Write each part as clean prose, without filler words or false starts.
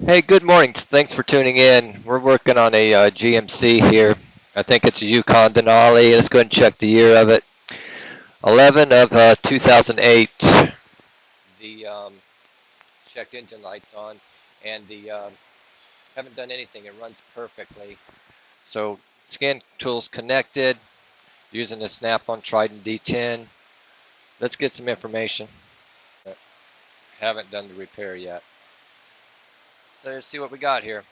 Hey, good morning. Thanks for tuning in. We're working on a GMC here. I think it's a Yukon Denali. Let's go ahead and check the year of it. 11 of 2008. The check engine lights on, and the haven't done anything. It runs perfectly. So scan tools connected using the Snap-on Trident D10. Let's get some information. Haven't done the repair yet. So let's see what we got here.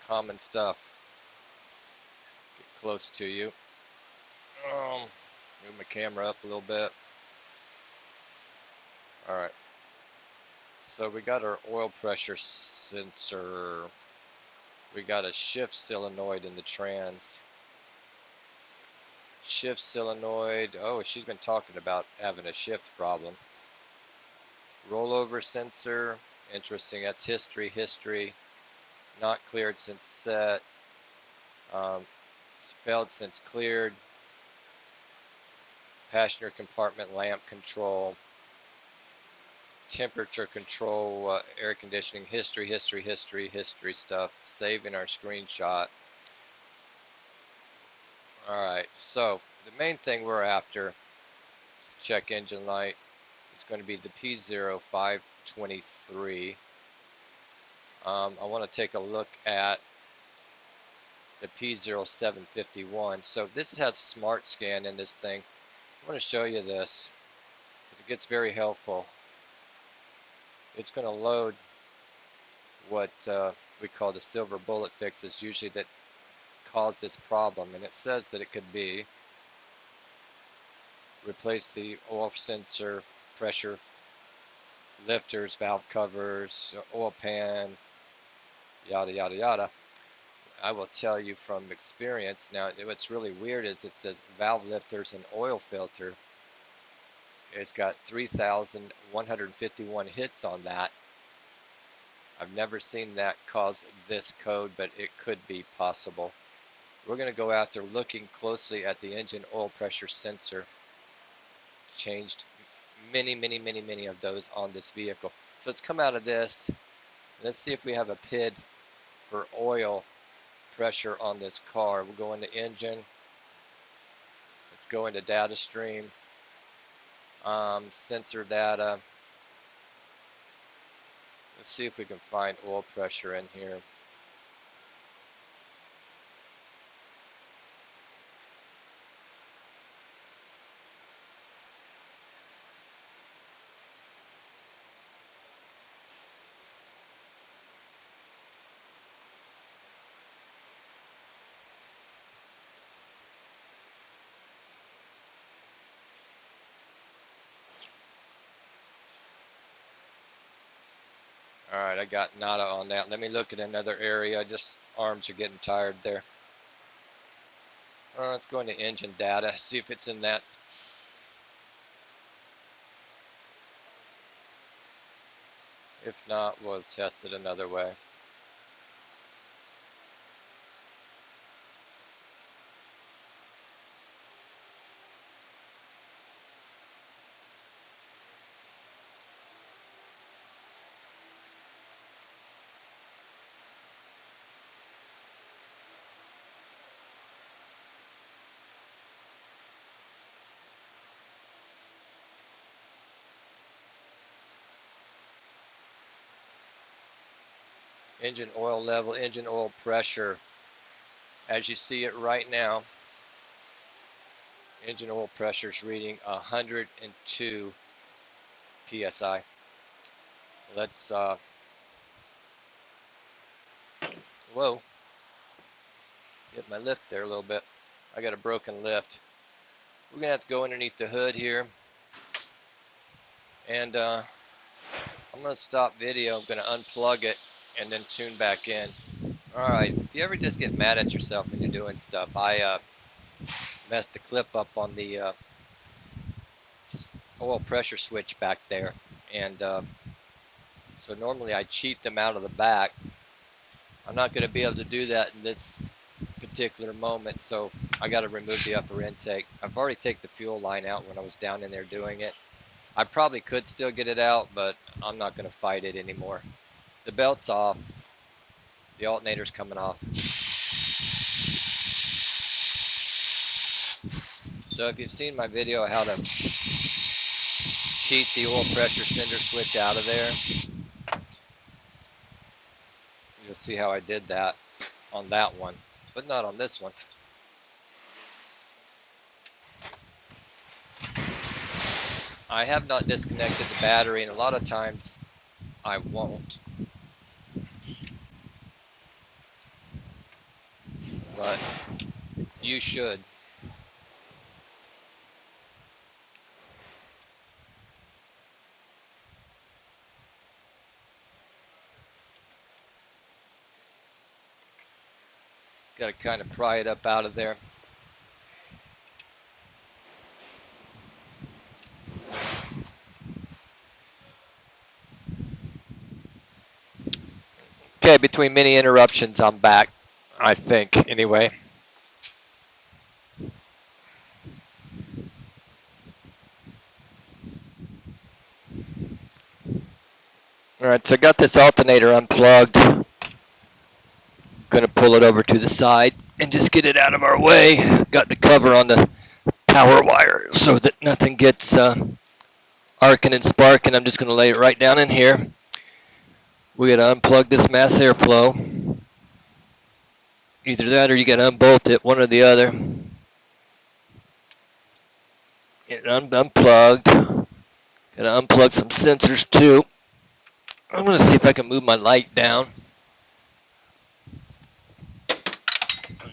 Common stuff. Get close to you. Move my camera up a little bit. Alright, so we got our oil pressure sensor. We got a shift solenoid in the trans. Shift solenoid. Oh, she's been talking about having a shift problem. Rollover sensor. Interesting. That's history. Not cleared since set. Failed since cleared. Passenger compartment lamp control. Temperature control, air conditioning, history stuff, saving our screenshot. Alright, so the main thing we're after is check engine light. It's going to be the P0523. I want to take a look at the P0751. So this has smart scan in this thing. I want to show you this because it gets very helpful. It's going to load what we call the silver bullet fixes usually that cause this problem, and it says that it could be replace the oil sensor, pressure lifters, valve covers, oil pan, yada yada yada. I will tell you from experience. Now what's really weird is it says valve lifters and oil filter. It's got 3,151 hits on that. I've never seen that cause this code, but it could be possible. We're going to go after looking closely at the engine oil pressure sensor. Changed many of those on this vehicle. So let's come out of this. Let's see if we have a PID for oil pressure on this car. We'll go into engine. Let's go into data stream. Sensor data. Let's see if we can find oil pressure in here. Alright, I got nada on that. Let me look at another area. Just arms are getting tired there. Let's go into engine data, see if it's in that. If not, we'll test it another way. Engine oil level, engine oil pressure. As you see it right now, engine oil pressure is reading 102 psi. Let's whoa, get my lift there a little bit. I got a broken lift. We're gonna have to go underneath the hood here, and I'm gonna stop video. I'm gonna unplug it and then tune back in. Alright, if you ever just get mad at yourself when you're doing stuff, I messed the clip up on the oil pressure switch back there, and so normally I cheat them out of the back. I'm not going to be able to do that in this particular moment, so I got to remove the upper intake. I've already taken the fuel line out when I was down in there doing it. I probably could still get it out, but I'm not going to fight it anymore. The belt's off. The alternator's coming off. So if you've seen my video how to cheat the oil pressure sender switch out of there, you'll see how I did that on that one, but not on this one. I have not disconnected the battery, and a lot of times I won't. But you should. Got to kind of pry it up out of there. Okay, between many interruptions, I'm back, I think, anyway. All right, so I got this alternator unplugged. Going to pull it over to the side and just get it out of our way. Got the cover on the power wire so that nothing gets arcing and sparking. I'm just going to lay it right down in here. We got to unplug this mass airflow. Either that or you got to unbolt it, one or the other. Get it unplugged. Got to unplug some sensors too. I'm going to see if I can move my light down.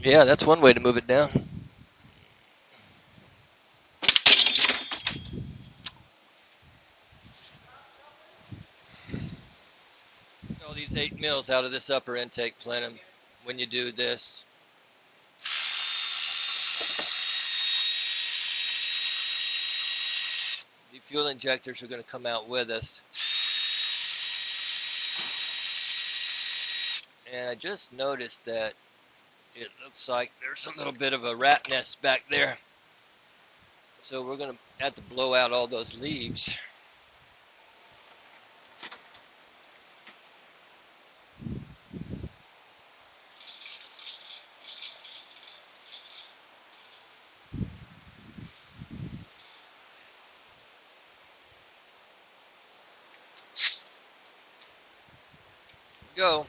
Yeah, that's one way to move it down. All these 8 mils out of this upper intake plenum when you do this. The fuel injectors are going to come out with us. And I just noticed that it looks like there's a little bit of a rat nest back there. So we're going to have to blow out all those leaves. Go.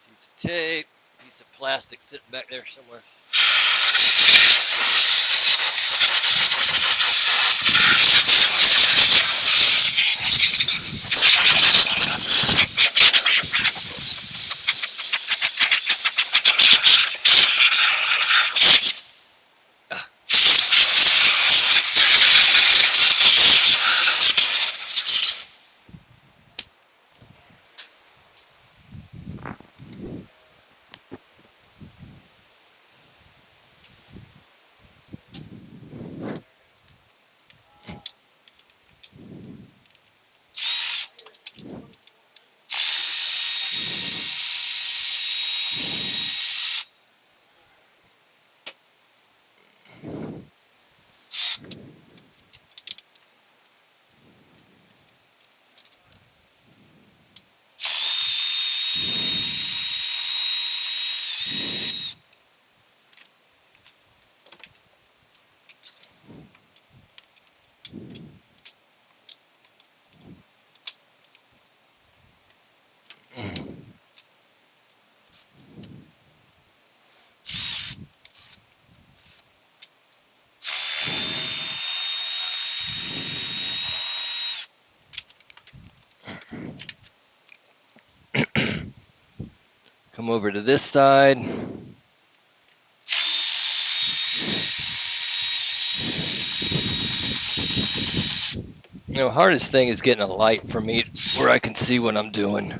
Piece of tape, piece of plastic sitting back there somewhere. Come over to this side. You know, hardest thing is getting a light for me where I can see what I'm doing.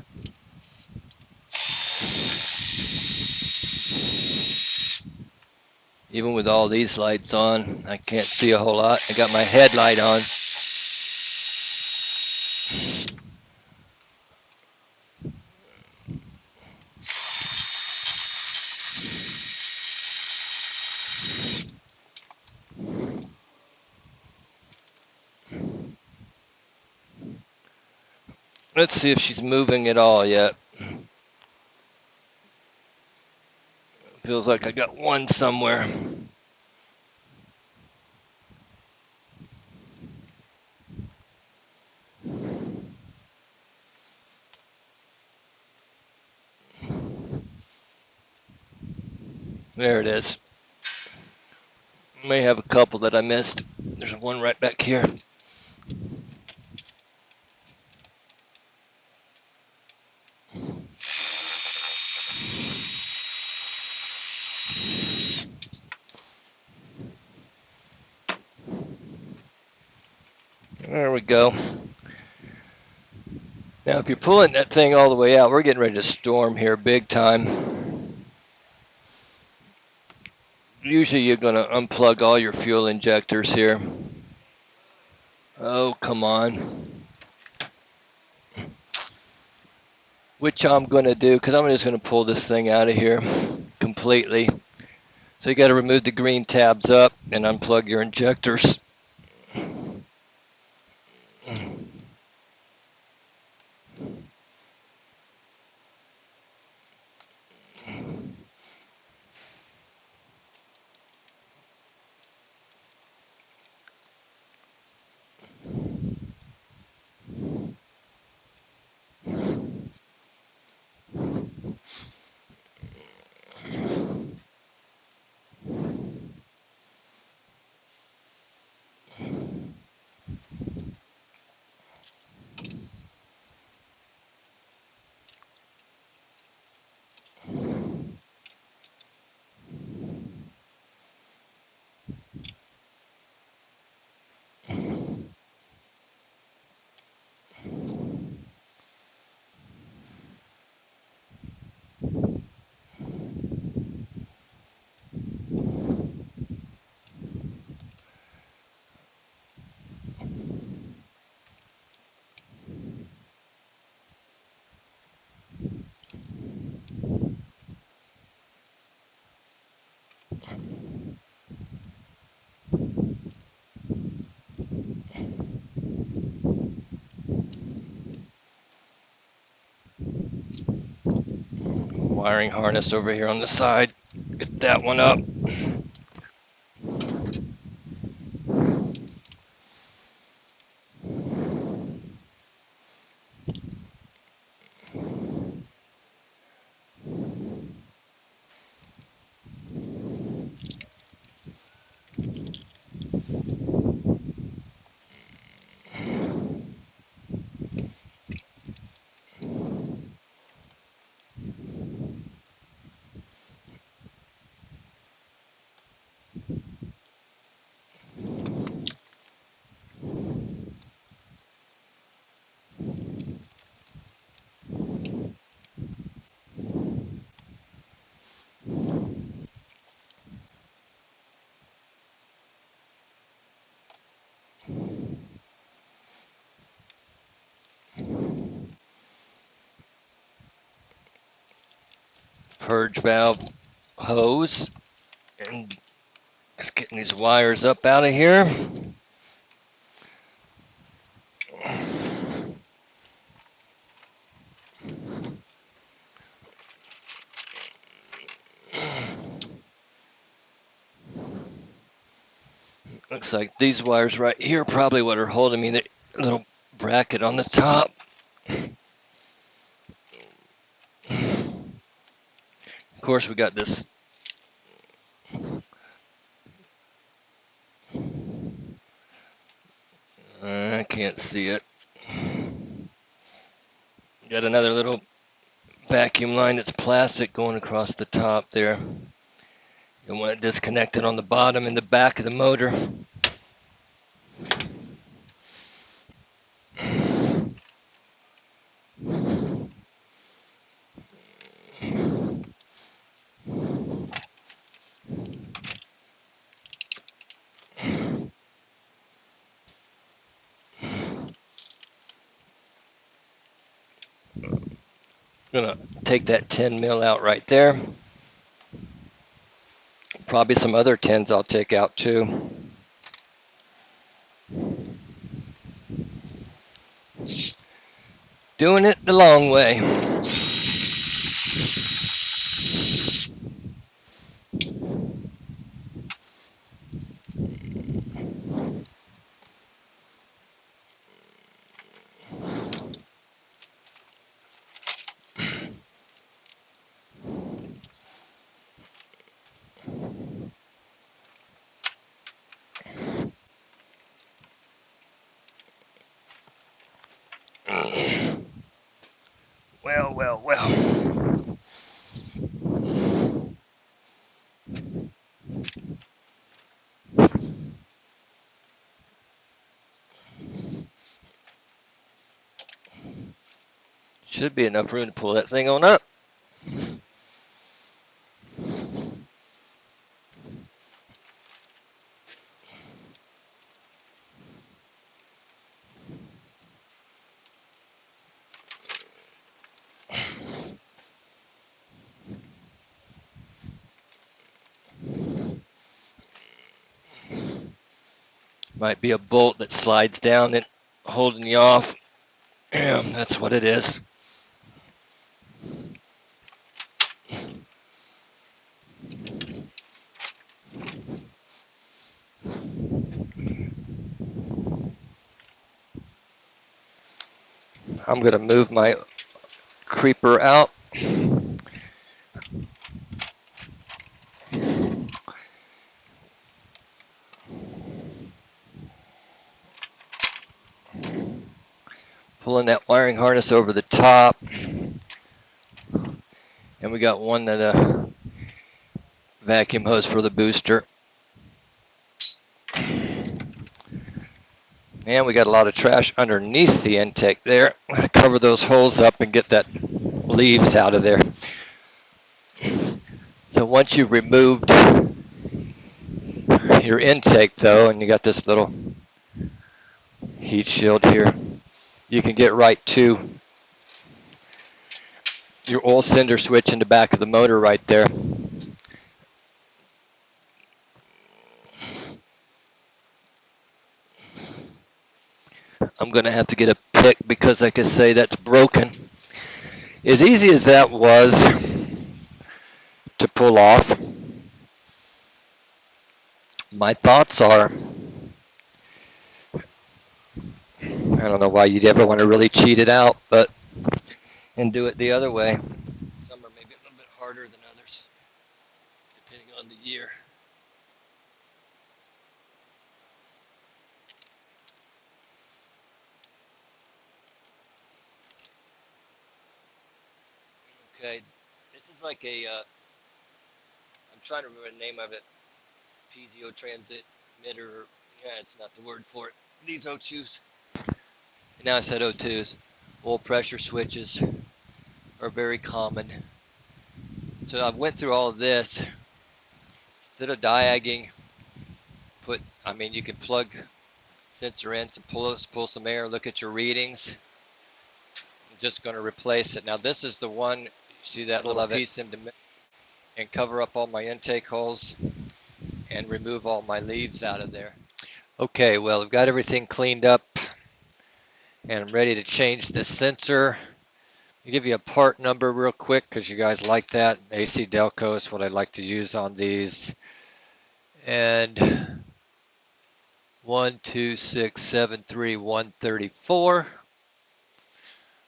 Even with all these lights on, I can't see a whole lot. I got my headlight on. Let's see if she's moving at all yet. Feels like I got one somewhere. There it is. May have a couple that I missed. There's one right back here. There we go. Now, if you're pulling that thing all the way out, we're getting ready to storm here big time. Usually you're going to unplug all your fuel injectors here. Oh, come on. Which I'm going to do, because I'm just going to pull this thing out of here completely. So you got to remove the green tabs up and unplug your injectors. Wiring harness over here on the side. Get that one up. Purge valve hose. And just getting these wires up out of here. Looks like these wires right here probably what are holding me the little bracket on the top. Of course, we got this. I can't see it. Got another little vacuum line that's plastic going across the top there. You want it disconnected on the bottom and the back of the motor. Gonna take that 10 mil out right there. Probably some other 10s I'll take out too. Doing it the long way. Well, well, well. Should be enough room to pull that thing on up. Might be a bolt that slides down and holding you off. Yeah, that's what it is. I'm going to move my creeper out. Pulling that wiring harness over the top. And we got one that vacuum hose for the booster. And we got a lot of trash underneath the intake there. Cover those holes up and get that leaves out of there. So once you've removed your intake though, and you got this little heat shield here, you can get right to your oil cinder switch in the back of the motor right there. I'm going to have to get a pick because, like I say, that's broken. As easy as that was to pull off, my thoughts are, I don't know why you'd ever want to really cheat it out, but and do it the other way. Some are maybe a little bit harder than others, depending on the year. Okay, this is like I'm trying to remember the name of it, piezo transmit emitter. Yeah, it's not the word for it. These O2s, now I said O2s, oil pressure switches are very common. So I went through all of this. Instead of diagging, you can plug sensor in, pull some air, look at your readings. I'm just going to replace it. Now this is the one, you see that little piece in the middle, and cover up all my intake holes and remove all my leaves out of there. Okay, well, I've got everything cleaned up and I'm ready to change the sensor. I'll give you a part number real quick because you guys like that. AC Delco is what I like to use on these. And 12673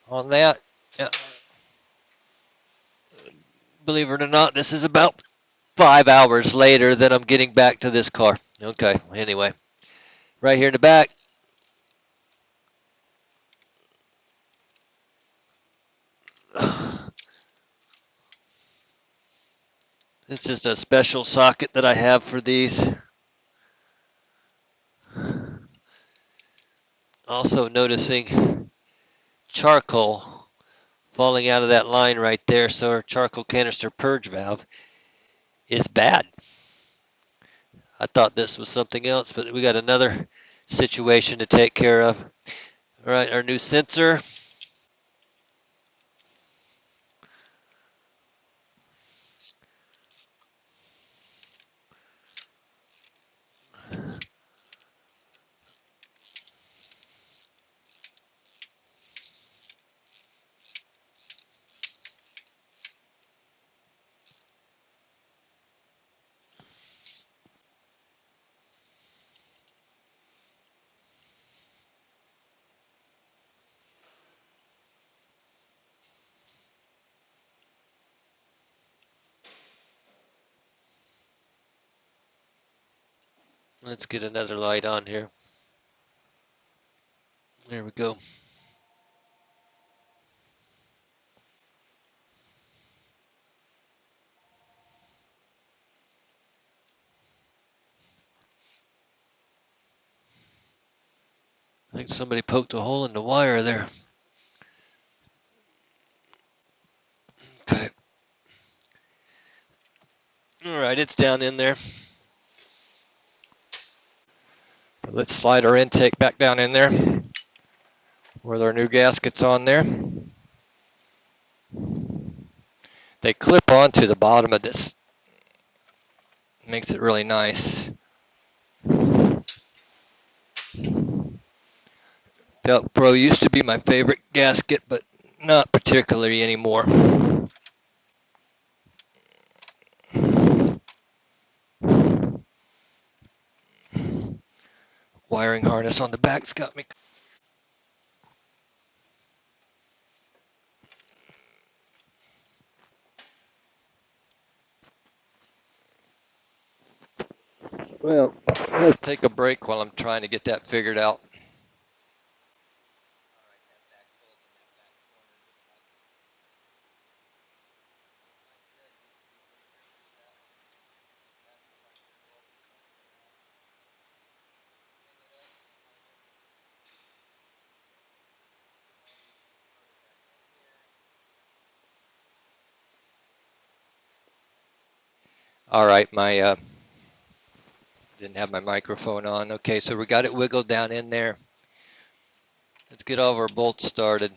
on that. Believe it or not, this is about 5 hours later that I'm getting back to this car. Okay, anyway, right here in the back. It's just a special socket that I have for these. Also noticing charcoal falling out of that line right there, so our charcoal canister purge valve is bad. I thought this was something else, but we got another situation to take care of. All right, our new sensor. Let's get another light on here. There we go. I think somebody poked a hole in the wire there. Okay. All right, it's down in there. Let's slide our intake back down in there with our new gaskets on there. They clip onto the bottom of this. Makes it really nice. Velcro used to be my favorite gasket, but not particularly anymore. Wiring harness on the back's got me. Well, let's take a break while I'm trying to get that figured out. All right, my didn't have my microphone on. Okay, so we got it wiggled down in there. Let's get all of our bolts started.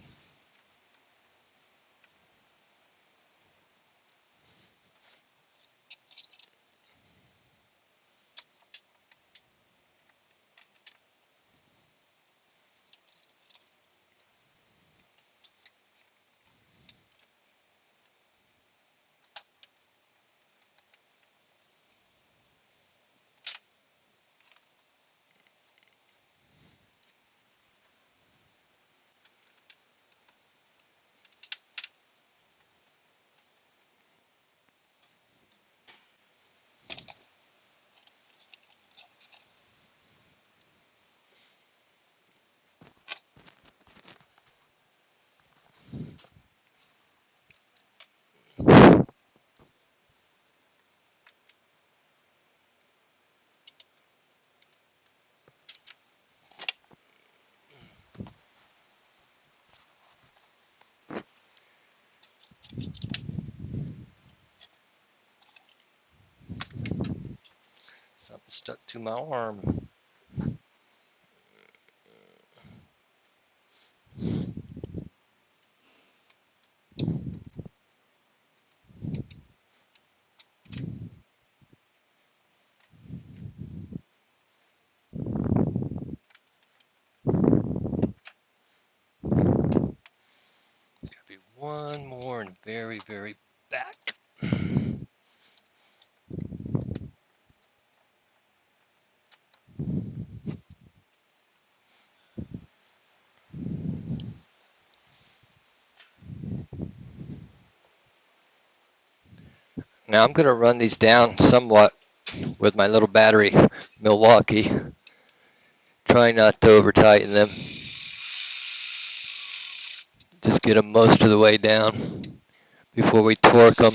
Something stuck to my arm. Gotta be one more and very, very back. Now I'm going to run these down somewhat with my little battery Milwaukee. Try not to over tighten them. Just get them most of the way down before we torque them.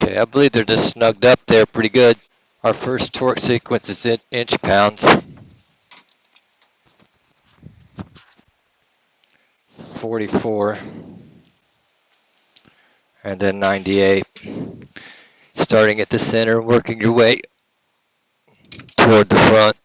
Okay, I believe they're just snugged up there pretty good. Our first torque sequence is in inch pounds. 44 and then 98. Starting at the center, working your way toward the front.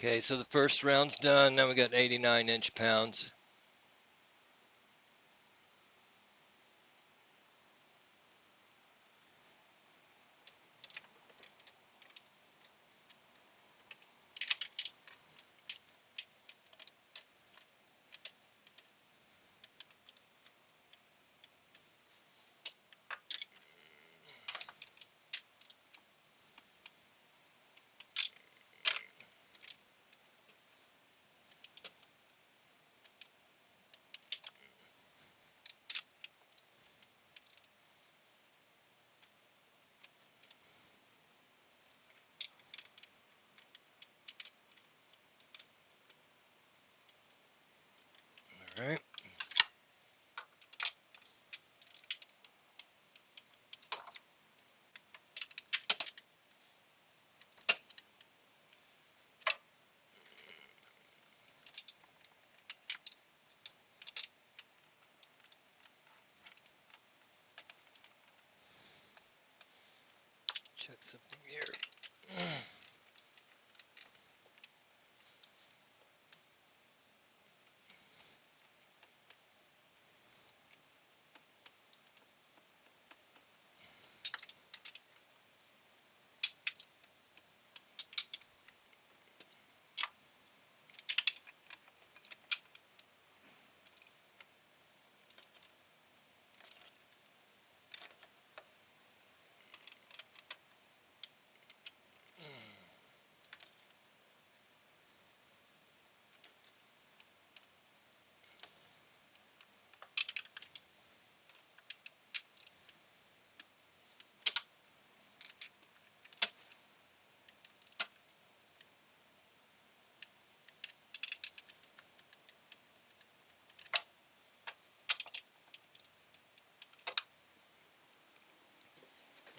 Okay, so the first round's done. Now we got 89 inch pounds. All right. Check something here.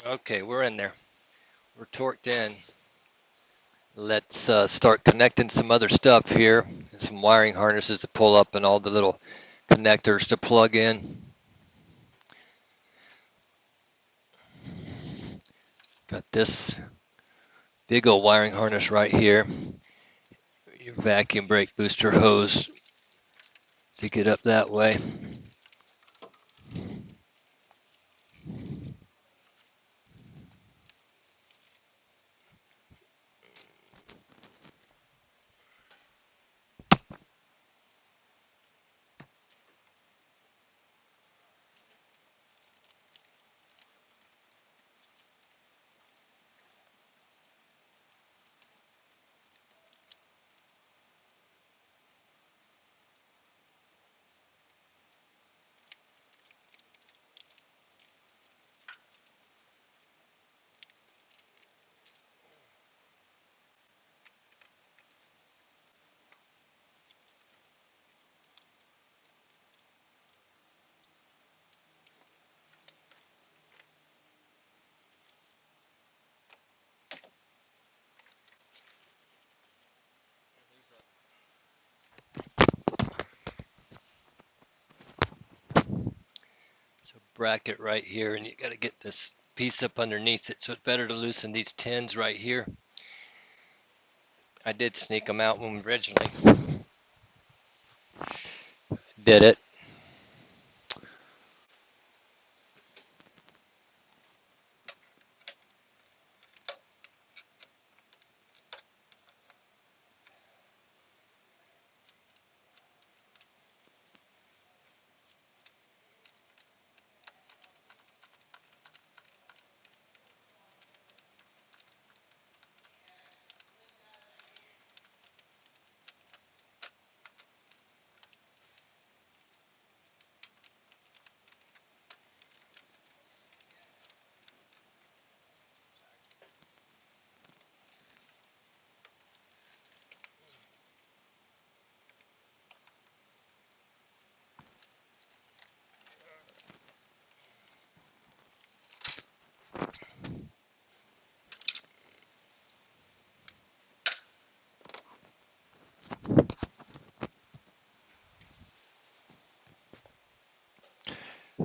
Okay, we're in there. We're torqued in. Let's start connecting some other stuff here. Some wiring harnesses to pull up and all the little connectors to plug in. Got this big old wiring harness right here. Your vacuum brake booster hose to get up that way. So bracket right here, and you got to get this piece up underneath it, so it's better to loosen these tins right here. I did sneak them out when originally did it.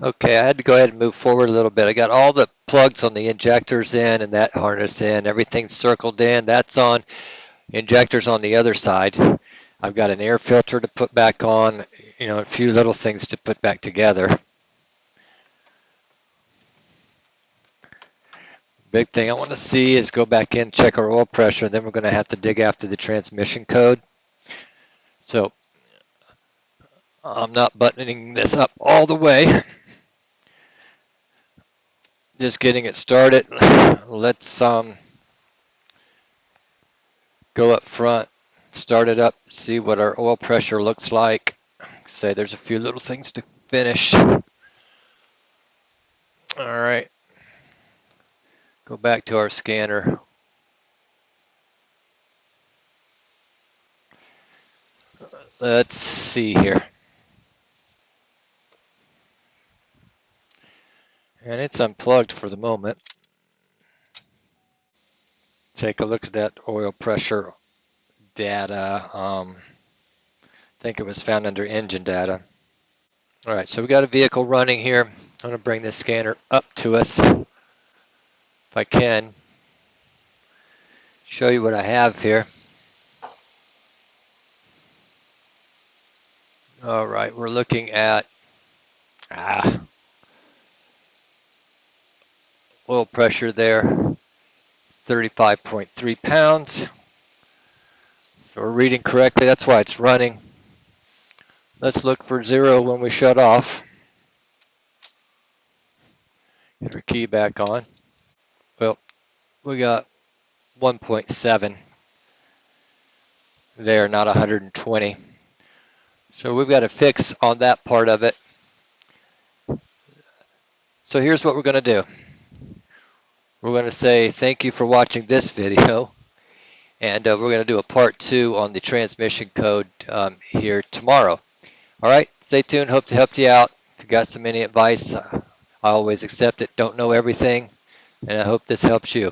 Okay, I had to go ahead and move forward a little bit. I got all the plugs on the injectors in and that harness in. Everything's circled in. That's on. Injectors on the other side. I've got an air filter to put back on, a few little things to put back together. Big thing I want to see is go back in, check our oil pressure, and then we're going to have to dig after the transmission code. So I'm not buttoning this up all the way. Just getting it started. Let's go up front, start it up, see what our oil pressure looks like. Say there's a few little things to finish. All right. Go back to our scanner. Let's see here. And it's unplugged for the moment. Take a look at that oil pressure data. I think it was found under engine data. All right, so we got a vehicle running here. I'm going to bring this scanner up to us if I can. Show you what I have here. All right, we're looking at oil pressure there, 35.3 pounds. So we're reading correctly. That's why it's running. Let's look for 0 when we shut off. Get our key back on. Well, we got 1.7 there, not 120. So we've got a fix on that part of it. So here's what we're going to do. We're going to say thank you for watching this video, and we're going to do a part 2 on the transmission code here tomorrow. All right, stay tuned. Hope to help you out. If you got any advice, I always accept it. Don't know everything, and I hope this helps you.